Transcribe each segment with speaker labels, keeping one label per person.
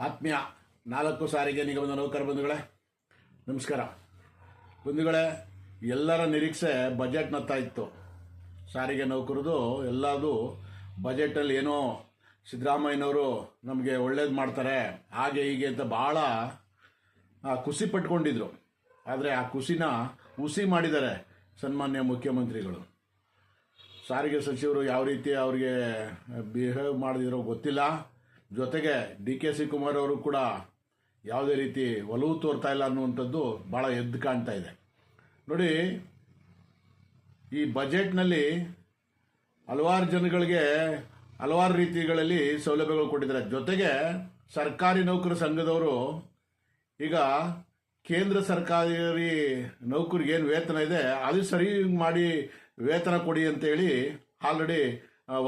Speaker 1: ಆತ್ಮೀಯ 4 ಸಾರಿಗೆ ನಿಗಮದ ನೌಕರ ಬಂಧುಗಳೇ, ನಮಸ್ಕಾರ. ಬಂಧುಗಳೇ, ಎಲ್ಲರ ನಿರೀಕ್ಷೆ ಬಜೆಟ್ನತ್ತ ಇತ್ತು. ಸಾರಿಗೆ ನೌಕರದು ಎಲ್ಲದು ಬಜೆಟಲ್ಲಿ ಏನೋ ಸಿದ್ದರಾಮಯ್ಯನವರು ನಮಗೆ ಒಳ್ಳೇದು ಮಾಡ್ತಾರೆ ಹಾಗೆ ಹೀಗೆ ಅಂತ ಭಾಳ ಖುಷಿ ಪಟ್ಕೊಂಡಿದ್ರು. ಆದರೆ ಆ ಖುಷಿನ ಹುಸಿ ಮಾಡಿದ್ದಾರೆ ಸನ್ಮಾನ್ಯ ಮುಖ್ಯಮಂತ್ರಿಗಳು. ಸಾರಿಗೆ ಸಚಿವರು ಯಾವ ರೀತಿ ಅವ್ರಿಗೆ ಬಿಹೇವ್ ಮಾಡಿದಿರೋ ಗೊತ್ತಿಲ್ಲ. ಜೊತೆಗೆ ಡಿ.ಕೆ. ಶಿವಕುಮಾರ್ ಅವರು ಕೂಡ ಯಾವುದೇ ರೀತಿ ಒಲವು ತೋರ್ತಾ ಇಲ್ಲ ಅನ್ನುವಂಥದ್ದು ಭಾಳ ಎದ್ದು ಕಾಣ್ತಾ ಇದೆ. ನೋಡಿ, ಈ ಬಜೆಟ್ನಲ್ಲಿ ಹಲವಾರು ಜನಗಳಿಗೆ ಹಲವಾರು ರೀತಿಗಳಲ್ಲಿ ಸೌಲಭ್ಯಗಳು ಕೊಟ್ಟಿದ್ದಾರೆ. ಜೊತೆಗೆ ಸರ್ಕಾರಿ ನೌಕರ ಸಂಘದವರು ಈಗ ಕೇಂದ್ರ ಸರ್ಕಾರಿ ನೌಕರಿಗೆ ಏನು ವೇತನ ಇದೆ ಅದು ಸರಿ ಮಾಡಿ ವೇತನ ಕೊಡಿ ಅಂತೇಳಿ ಆಲ್ರೆಡಿ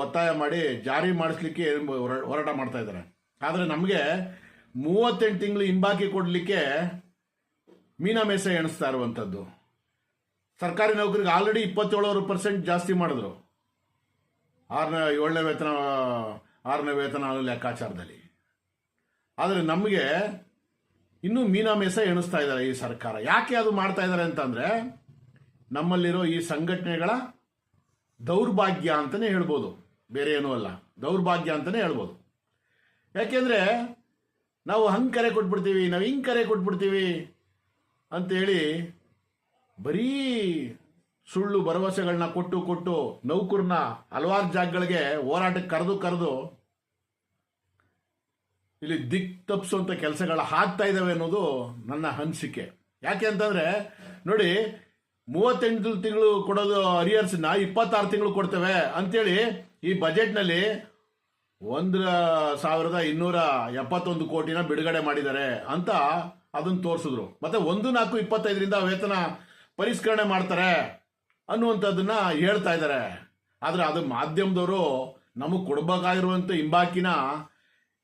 Speaker 1: ಒತ್ತಾಯ ಮಾಡಿ ಜಾರಿ ಮಾಡಿಸ್ಲಿಕ್ಕೆ ಹೋರಾಟ ಮಾಡ್ತಾ ಇದ್ದಾರೆ. ಆದರೆ ನಮಗೆ 38 ತಿಂಗಳು ಹಿಂಬಾಕಿ ಕೊಡಲಿಕ್ಕೆ ಮೀನಾಮೇಷ ಎಣಿಸ್ತಾ ಇರುವಂಥದ್ದು. ಸರ್ಕಾರಿ ನೌಕರಿಗೆ ಆಲ್ರೆಡಿ 27% ಜಾಸ್ತಿ ಮಾಡಿದ್ರು 7ನೇ ವೇತನ 6ನೇ ವೇತನ ಲೆಕ್ಕಾಚಾರದಲ್ಲಿ. ಆದರೆ ನಮಗೆ ಇನ್ನೂ ಮೀನಾಮೇಷ ಎಣಿಸ್ತಾ ಇದ್ದಾರೆ ಈ ಸರ್ಕಾರ. ಯಾಕೆ ಅದು ಮಾಡ್ತಾ ಇದ್ದಾರೆ ಅಂತಂದರೆ ನಮ್ಮಲ್ಲಿರೋ ಈ ಸಂಘಟನೆಗಳ ದೌರ್ಭಾಗ್ಯ ಅಂತಲೇ ಹೇಳ್ಬೋದು, ಬೇರೆ ಏನೂ ಅಲ್ಲ, ದೌರ್ಭಾಗ್ಯ ಅಂತಲೇ ಹೇಳ್ಬೋದು. ಯಾಕೆಂದರೆ ನಾವು ಹಂಗೆ ಕರೆ ಕೊಟ್ಬಿಡ್ತೀವಿ, ನಾವು ಹಿಂಗೆ ಕರೆ ಕೊಟ್ಬಿಡ್ತೀವಿ ಅಂತೇಳಿ ಬರೀ ಸುಳ್ಳು ಭರವಸೆಗಳನ್ನ ಕೊಟ್ಟು ನೌಕರನ್ನ ಹಲವಾರು ಜಾಗಗಳಿಗೆ ಹೋರಾಟಕ್ಕೆ ಕರೆದು ಇಲ್ಲಿ ದಿಕ್ ತಪ್ಪಿಸುವಂಥ ಕೆಲಸಗಳು ಆಗ್ತಾ ಇದ್ದಾವೆ ಅನ್ನೋದು ನನ್ನ ಅನಿಸಿಕೆ. ಯಾಕೆ ಅಂತಂದರೆ ನೋಡಿ, 38 ತಿಂಗಳು ಕೊಡೋದು ಅರಿಯರ್ಸ್ನ 26 ತಿಂಗಳು ಕೊಡ್ತೇವೆ ಅಂತೇಳಿ ಈ ಬಜೆಟ್ನಲ್ಲಿ 1,271 ಕೋಟಿನ ಬಿಡುಗಡೆ ಮಾಡಿದ್ದಾರೆ ಅಂತ ಅದನ್ನು ತೋರಿಸಿದ್ರು. ಮತ್ತೆ 1/4/25 ವೇತನ ಪರಿಷ್ಕರಣೆ ಮಾಡ್ತಾರೆ ಅನ್ನುವಂಥದ್ದನ್ನ ಹೇಳ್ತಾ ಇದ್ದಾರೆ. ಆದರೆ ಅದು ಮಾಧ್ಯಮದವರು ನಮಗೆ ಕೊಡಬೇಕಾಗಿರುವಂಥ ಹಿಂಬಾಕಿನ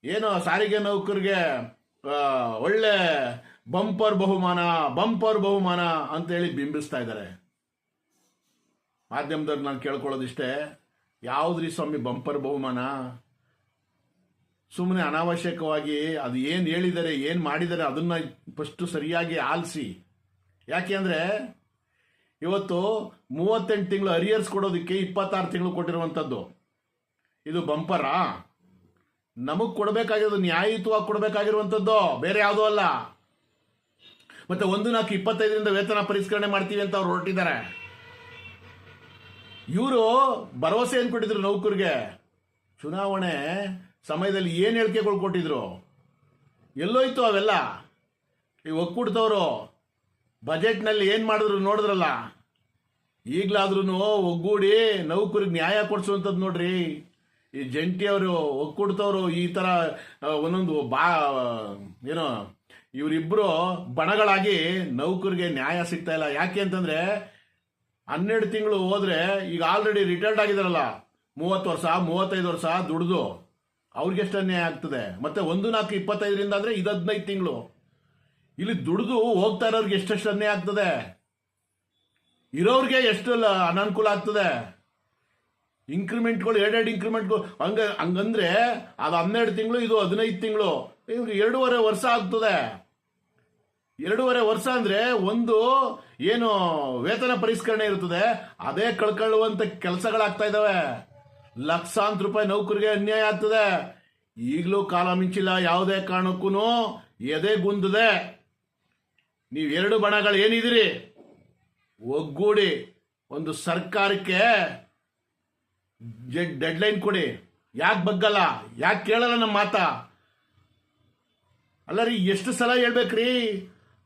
Speaker 1: ಏನೋ ಸಾರಿಗೆ ನೌಕರಿಗೆ ಒಳ್ಳೆ ಬಂಪರ್ ಬಹುಮಾನ ಅಂತೇಳಿ ಬಿಂಬಿಸ್ತಾ ಇದ್ದಾರೆ. ಮಾಧ್ಯಮದವ್ರು ನಾನು ಕೇಳ್ಕೊಳ್ಳೋದಿಷ್ಟೇ, ಯಾವುದ್ರಿ ಸ್ವಾಮಿ ಬಂಪರ್ ಬಹುಮಾನ? ಸುಮ್ಮನೆ ಅನಾವಶ್ಯಕವಾಗಿ ಅದು ಏನು ಹೇಳಿದ್ದಾರೆ ಏನು ಮಾಡಿದ್ದಾರೆ ಅದನ್ನ ಫಸ್ಟು ಸರಿಯಾಗಿ ಆಲಿಸಿ. ಯಾಕೆ ಅಂದರೆ ಇವತ್ತು 38 ತಿಂಗಳು ಅರಿಯರ್ಸ್ ಕೊಡೋದಕ್ಕೆ 26 ತಿಂಗಳು ಕೊಟ್ಟಿರುವಂಥದ್ದು ಇದು ಬಂಪರಾ? ನಮಗೆ ಕೊಡಬೇಕಾಗಿರೋದು ನ್ಯಾಯಯುತವಾಗಿ ಕೊಡಬೇಕಾಗಿರುವಂಥದ್ದು, ಬೇರೆ ಯಾವುದೂ ಅಲ್ಲ. ಮತ್ತೆ 1/4/25 ವೇತನ ಪರಿಷ್ಕರಣೆ ಮಾಡ್ತೀವಿ ಅಂತ ಅವ್ರು ಹೊರಟಿದ್ದಾರೆ. ಇವರು ಭರವಸೆ ಏನು ಕೊಟ್ಟಿದ್ರು ನೌಕರಿಗೆ? ಚುನಾವಣೆ ಸಮಯದಲ್ಲಿ ಏನು ಹೇಳಿಕೆಗಳು ಕೊಟ್ಟಿದ್ರು? ಎಲ್ಲೋಯ್ತು ಅವೆಲ್ಲ? ಈ ಒಕ್ಕೂಟದವರು ಬಜೆಟ್ನಲ್ಲಿ ಏನು ಮಾಡಿದ್ರು ನೋಡಿದ್ರಲ್ಲ. ಈಗಲಾದ್ರೂ ಒಗ್ಗೂಡಿ ನೌಕರಿಗೆ ನ್ಯಾಯ ಕೊಡಿಸುವಂಥದ್ದು ನೋಡ್ರಿ. ಈ ಜಂಟಿಯವರು ಒಕ್ಕೂಟದವರು ಈ ಥರ ಒಂದೊಂದು ಏನೋ ಇವರಿಬ್ಬರು ಬಣಗಳಾಗಿ ನೌಕರಿಗೆ ನ್ಯಾಯ ಸಿಗ್ತಾ ಇಲ್ಲ. ಯಾಕೆ ಅಂತಂದರೆ 12 ತಿಂಗಳು ಹೋದರೆ ಈಗ ಆಲ್ರೆಡಿ ರಿಟೈರ್ಡ್ ಆಗಿದಾರಲ್ಲ, 30 ವರ್ಷ 35 ವರ್ಷ ದುಡ್ದು ಅವ್ರಿಗೆಷ್ಟು ಅನ್ಯಾಯ ಆಗ್ತದೆ. ಮತ್ತೆ 1/4/25 ಅಂದರೆ ಇದು 15 ತಿಂಗಳು. ಇಲ್ಲಿ ದುಡ್ದು ಹೋಗ್ತಾ ಇರೋರಿಗೆ ಎಷ್ಟೆಷ್ಟು ಅನ್ಯಾಯ ಆಗ್ತದೆ, ಇರೋರಿಗೆ ಎಷ್ಟು ಅನಾನುಕೂಲ ಆಗ್ತದೆ. ಇನ್ಕ್ರಿಮೆಂಟ್ಗಳು 2 ಇನ್ಕ್ರಿಮೆಂಟ್ಗಳು ಹಂಗಂದ್ರೆ ಅದು 12 ತಿಂಗಳು, ಇದು 15 ತಿಂಗಳು, ಇವ್ರಿಗೆ 2.5 ವರ್ಷ ಆಗ್ತದೆ. 2.5 ವರ್ಷ ಅಂದ್ರೆ ಒಂದು ಏನು ವೇತನ ಪರಿಷ್ಕರಣೆ ಇರ್ತದೆ ಅದೇ ಕಳ್ಕೊಳ್ಳುವಂತ ಕೆಲಸಗಳಾಗ್ತಾ ಇದಾವೆ. ಲಕ್ಷಾಂತರ ರೂಪಾಯಿ ನೌಕರಿಗೆ ಅನ್ಯಾಯ ಆಗ್ತದೆ. ಈಗಲೂ ಕಾಲ ಮಿಂಚಿಲ್ಲ, ಯಾವುದೇ ಕಾರಣಕ್ಕೂ ಎದೆಗುಂದದೆ ನೀವು 2 ಬಣಗಳು ಏನಿದ್ದೀರಿ ಒಗ್ಗೂಡಿ ಒಂದು ಸರ್ಕಾರಕ್ಕೆ ಡೆಡ್ಲೈನ್ ಕೊಡಿ. ಯಾಕೆ ಬಗ್ಗಲ್ಲ? ಯಾಕೆ ಕೇಳಲ್ಲ ನಮ್ಮ ಮಾತಾ? ಅಲ್ಲ ರೀ, ಎಷ್ಟು ಸಲ ಹೇಳ್ಬೇಕ್ರಿ?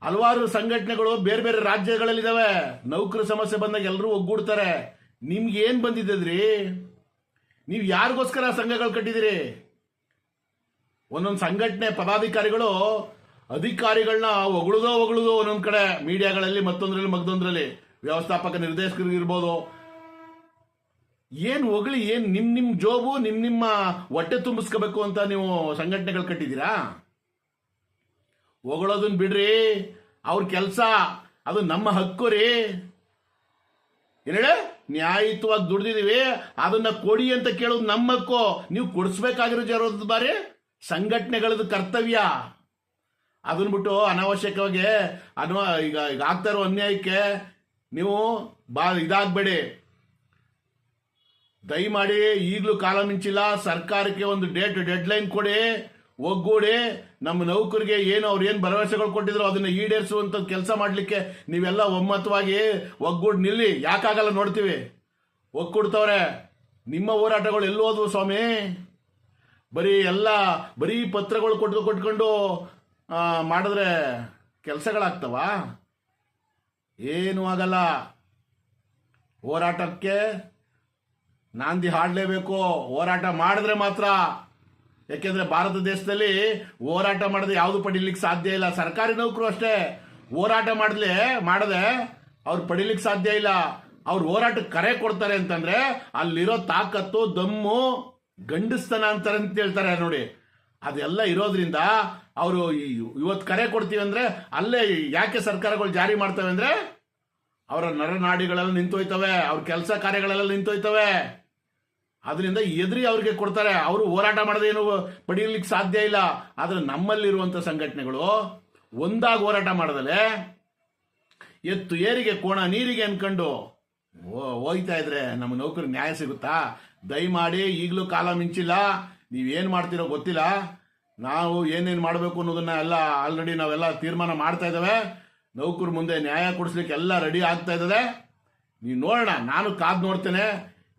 Speaker 1: ಹಲವಾರು ಸಂಘಟನೆಗಳು ಬೇರೆ ಬೇರೆ ರಾಜ್ಯಗಳಲ್ಲಿದ್ದಾವೆ. ನೌಕರ ಸಮಸ್ಯೆ ಬಂದಾಗ ಎಲ್ಲರೂ ಒಗ್ಗೂಡ್ತಾರೆ. ನಿಮ್ಗೆ ಏನು ಬಂದಿದ್ದದ್ರಿ? ನೀವು ಯಾರಿಗೋಸ್ಕರ ಸಂಘಗಳು ಕಟ್ಟಿದಿರಿ? ಒಂದೊಂದು ಸಂಘಟನೆ ಪದಾಧಿಕಾರಿಗಳು ಅಧಿಕಾರಿಗಳನ್ನ ಹೊಗಳುದೋ ಒಂದೊಂದು ಕಡೆ ಮೀಡಿಯಾಗಳಲ್ಲಿ ಮತ್ತೊಂದರಲ್ಲಿ ವ್ಯವಸ್ಥಾಪಕ ನಿರ್ದೇಶಕರು ಇರ್ಬೋದು, ಏನು ಹೊಗಳಿ ಏನು ನಿಮ್ಮ ಜೋಬು ನಿಮ್ಮ ಹೊಟ್ಟೆ ತುಂಬಿಸ್ಕೋಬೇಕು ಅಂತ ನೀವು ಸಂಘಟನೆಗಳು ಕಟ್ಟಿದ್ದೀರಾ? ಹೊಗಳೋದನ್ನ ಬಿಡ್ರಿ, ಅವ್ರ ಕೆಲಸ, ಅದು ನಮ್ಮ ಹಕ್ಕು ರೀ. ಏನೇಳೆ ನ್ಯಾಯಯುತವಾಗಿ ದುಡ್ದಿದೀವಿ ಅದನ್ನ ಕೊಡಿ ಅಂತ ಕೇಳೋದು ನಮ್ಮ ಹಕ್ಕು. ನೀವು ಕೊಡಿಸ್ಬೇಕಾಗಿರೋ ಬಾರಿ ಸಂಘಟನೆಗಳದ್ದು ಕರ್ತವ್ಯ. ಅದನ್ನ ಬಿಟ್ಟು ಅನಾವಶ್ಯಕವಾಗಿ ಈಗ ಆಗ್ತಾ ಇರೋ ಅನ್ಯಾಯಕ್ಕೆ ನೀವು ಇದಾಗಬೇಡಿ. ದಯಮಾಡಿ ಈಗಲೂ ಕಾಲ ಮಿಂಚಿಲ್ಲ. ಸರ್ಕಾರಕ್ಕೆ ಒಂದು ಡೆಡ್ಲೈನ್ ಕೊಡಿ, ಒಗ್ಗೂಡಿ ನಮ್ಮ ನೌಕರಿಗೆ ಏನು ಅವ್ರು ಏನು ಭರವಸೆಗಳು ಕೊಟ್ಟಿದ್ರು ಅದನ್ನ ಈಡೇರಿಸುವಂತ ಕೆಲಸ ಮಾಡಲಿಕ್ಕೆ ನೀವೆಲ್ಲ ಒಮ್ಮತವಾಗಿ ಒಗ್ಗೂಡಿ ನಿಲ್ಲಿ. ಯಾಕಾಗಲ್ಲ ನೋಡ್ತೀವಿ. ಒಗ್ಗೂಡ್ತವ್ರೆ. ನಿಮ್ಮ ಹೋರಾಟಗಳು ಎಲ್ಲಿ ಹೋದ್ವು ಸ್ವಾಮಿ? ಬರೀ ಪತ್ರಗಳು ಕೊಟ್ಕೊಂಡು ಮಾಡಿದ್ರೆ ಕೆಲಸಗಳಾಗ್ತವ? ಏನೂ ಆಗಲ್ಲ. ಹೋರಾಟಕ್ಕೆ ನಾಂದಿ ಹಾಡಲೇಬೇಕು. ಹೋರಾಟ ಮಾಡಿದ್ರೆ ಮಾತ್ರ. ಯಾಕೆಂದ್ರೆ ಭಾರತ ದೇಶದಲ್ಲಿ ಹೋರಾಟ ಮಾಡದೆ ಯಾವುದು ಪಡಿಲಿಕ್ಕೆ ಸಾಧ್ಯ ಇಲ್ಲ. ಸರ್ಕಾರಿ ನೌಕರು ಅಷ್ಟೇ ಹೋರಾಟ ಮಾಡದೆ ಅವ್ರು ಪಡಿಲಿಕ್ಕೆ ಸಾಧ್ಯ ಇಲ್ಲ. ಅವ್ರು ಹೋರಾಟಕ್ಕೆ ಕರೆ ಕೊಡ್ತಾರೆ ಅಂತಂದ್ರೆ ಅಲ್ಲಿರೋ ತಾಕತ್ತು, ದಮ್ಮು, ಗಂಡಸ್ತನ ಅಂತಾರೆ ಅಂತ ಹೇಳ್ತಾರೆ ನೋಡಿ. ಅದೆಲ್ಲ ಇರೋದ್ರಿಂದ ಅವರು ಇವತ್ತು ಕರೆ ಕೊಡ್ತೀವಿ ಅಂದ್ರೆ ಅಲ್ಲೇ ಯಾಕೆ ಸರ್ಕಾರಗಳು ಜಾರಿ ಮಾಡ್ತವೆ ಅಂದ್ರೆ ಅವರ ನರನಾಡಿಗಳೆಲ್ಲ ನಿಂತೋಯ್ತವೆ, ಅವ್ರ ಕೆಲಸ ಕಾರ್ಯಗಳೆಲ್ಲ ನಿಂತೋಯ್ತವೆ. ಅದರಿಂದ ಎದುರಿ ಅವ್ರಿಗೆ ಕೊಡ್ತಾರೆ. ಅವರು ಹೋರಾಟ ಮಾಡದೆ ಏನು ಪಡೆಯಲಿಕ್ಕೆ ಸಾಧ್ಯ ಇಲ್ಲ. ಆದ್ರೆ ನಮ್ಮಲ್ಲಿರುವಂತ ಸಂಘಟನೆಗಳು ಒಂದಾಗಿ ಹೋರಾಟ ಮಾಡದಲೆ ಎತ್ತು ಏರಿಗೆ ಕೋಣ ನೀರಿಗೆ ಅನ್ಕೊಂಡು ಹೋಯ್ತಾ ಇದ್ರೆ ನಮ್ಮ ನೌಕರಿಗೆ ನ್ಯಾಯ ಸಿಗುತ್ತಾ? ದಯಮಾಡಿ ಈಗಲೂ ಕಾಲ ಮಿಂಚಿಲ್ಲ. ನೀವೇನು ಮಾಡ್ತಿರೋ ಗೊತ್ತಿಲ್ಲ. ನಾವು ಏನೇನು ಮಾಡಬೇಕು ಅನ್ನೋದನ್ನ ಎಲ್ಲ ಆಲ್ರೆಡಿ ನಾವೆಲ್ಲ ತೀರ್ಮಾನ ಮಾಡ್ತಾ ಇದ್ದೇವೆ. ನೌಕರ ಮುಂದೆ ನ್ಯಾಯ ಕೊಡಿಸ್ಲಿಕ್ಕೆ ಎಲ್ಲ ರೆಡಿ ಆಗ್ತಾ ಇದ್ದದೆ. ನೀವು ನೋಡೋಣ. ನಾನು ಕಾದು ನೋಡ್ತೇನೆ.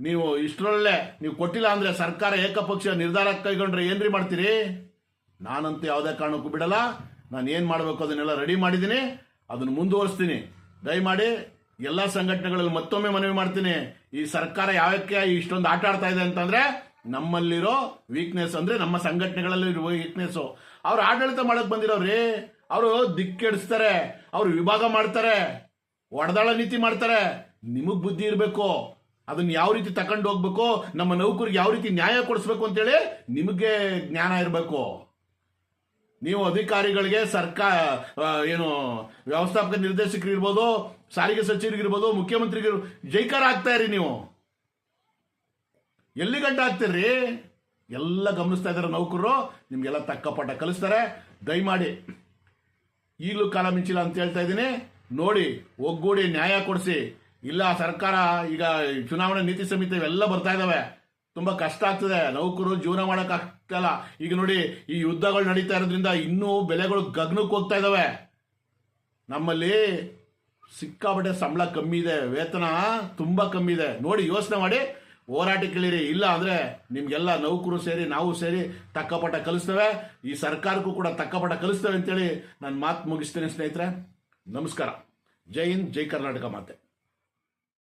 Speaker 1: ನೀವು ಇಷ್ಟರಲ್ಲೇ ನೀವು ಕೊಟ್ಟಿಲ್ಲ ಅಂದ್ರೆ ಸರ್ಕಾರ ಏಕಪಕ್ಷ ನಿರ್ಧಾರ ಕೈಗೊಂಡ್ರೆ ಏನ್ರಿ ಮಾಡ್ತೀರಿ? ನಾನಂತೂ ಯಾವುದೇ ಕಾರಣಕ್ಕೂ ಬಿಡಲ್ಲ. ನಾನು ಏನು ಮಾಡಬೇಕು ಅದನ್ನೆಲ್ಲ ರೆಡಿ ಮಾಡಿದ್ದೀನಿ, ಅದನ್ನು ಮುಂದುವರಿಸ್ತೀನಿ. ದಯಮಾಡಿ ಎಲ್ಲ ಸಂಘಟನೆಗಳಲ್ಲಿ ಮತ್ತೊಮ್ಮೆ ಮನವಿ ಮಾಡ್ತೀನಿ. ಈ ಸರ್ಕಾರ ಯಾವಕ್ಕೆ ಇಷ್ಟೊಂದು ಆಟ ಆಡ್ತಾ ಇದೆ ಅಂತಂದ್ರೆ ನಮ್ಮಲ್ಲಿರೋ ವೀಕ್ನೆಸ್, ಅಂದ್ರೆ ನಮ್ಮ ಸಂಘಟನೆಗಳಲ್ಲಿ ವೀಕ್ನೆಸ್. ಅವ್ರು ಆಡಳಿತ ಮಾಡಕ್ ಬಂದಿರೋರಿ. ಅವರು ದಿಕ್ಕೆಡಿಸ್ತಾರೆ, ಅವ್ರು ವಿಭಾಗ ಮಾಡ್ತಾರೆ, ಒಡೆದಾಳ ನೀತಿ ಮಾಡ್ತಾರೆ. ನಿಮಗ್ ಬುದ್ಧಿ ಇರಬೇಕು. ಅದನ್ನ ಯಾವ ರೀತಿ ತಕೊಂಡು ಹೋಗ್ಬೇಕು, ನಮ್ಮ ನೌಕರಿಗೆ ಯಾವ ರೀತಿ ನ್ಯಾಯ ಕೊಡಿಸ್ಬೇಕು ಅಂತೇಳಿ ನಿಮಗೆ ಜ್ಞಾನ ಇರಬೇಕು. ನೀವು ಅಧಿಕಾರಿಗಳಿಗೆ ವ್ಯವಸ್ಥಾಪಕ ನಿರ್ದೇಶಕರಿರ್ಬೋದು, ಸಾರಿಗೆ ಸಚಿವರಿಗಿರ್ಬೋದು, ಮುಖ್ಯಮಂತ್ರಿಗಿರ್ಬೋದು ಜೈಕಾರ ಆಗ್ತಾ ಇರಿ. ನೀವು ಎಲ್ಲಿ ಗಂಟ ಆಗ್ತೀರಿ? ಎಲ್ಲ ಗಮನಿಸ್ತಾ ಇದ್ದಾರೆ ನೌಕರರು. ನಿಮ್ಗೆಲ್ಲ ತಕ್ಕ ಪಾಠ ಕಲಿಸ್ತಾರೆ. ದಯಮಾಡಿ ಈಗಲೂ ಕಾಲ ಮಿಂಚಿಲ್ಲ ಅಂತ ಹೇಳ್ತಾ ಇದ್ದೀನಿ. ನೋಡಿ, ಒಗ್ಗೂಡಿ ನ್ಯಾಯ ಕೊಡಿಸಿ. ಇಲ್ಲ ಸರ್ಕಾರ ಈಗ ಚುನಾವಣೆ ನೀತಿ ಸಮಿತಿ ಇವೆಲ್ಲ ಬರ್ತಾ ಇದಾವೆ. ತುಂಬಾ ಕಷ್ಟ ಆಗ್ತದೆ. ನೌಕರು ಜೀವನ ಮಾಡಕ್ ಆಗ್ತಲ್ಲ. ಈಗ ನೋಡಿ, ಈ ಯುದ್ಧಗಳು ನಡೀತಾ ಇರೋದ್ರಿಂದ ಇನ್ನೂ ಬೆಲೆಗಳು ಗಗನಕ್ಕೆ ಹೋಗ್ತಾ ಇದಾವೆ. ನಮ್ಮಲ್ಲಿ ಸಿಕ್ಕಾಪಟ್ಟೆ ಸಂಬಳ ಕಮ್ಮಿ ಇದೆ, ವೇತನ ತುಂಬಾ ಕಮ್ಮಿ ಇದೆ. ನೋಡಿ, ಯೋಚನೆ ಮಾಡಿ ಹೋರಾಟಕ್ಕೆ ಇಳಿರಿ. ಇಲ್ಲ ಅಂದ್ರೆ ನಿಮ್ಗೆಲ್ಲ ನೌಕರು ಸೇರಿ ನಾವು ಸೇರಿ ತಕ್ಕಪಟ ಕಲಿಸ್ತೇವೆ. ಈ ಸರ್ಕಾರಕ್ಕೂ ಕೂಡ ತಕ್ಕಪಟ ಕಲಿಸ್ತೇವೆ ಅಂತೇಳಿ ನಾನು ಮಾತು ಮುಗಿಸ್ತೇನೆ ಸ್ನೇಹಿತರೆ. ನಮಸ್ಕಾರ. ಜೈ ಹಿಂದ್, ಜೈ ಕರ್ನಾಟಕ ಮಾತೆ.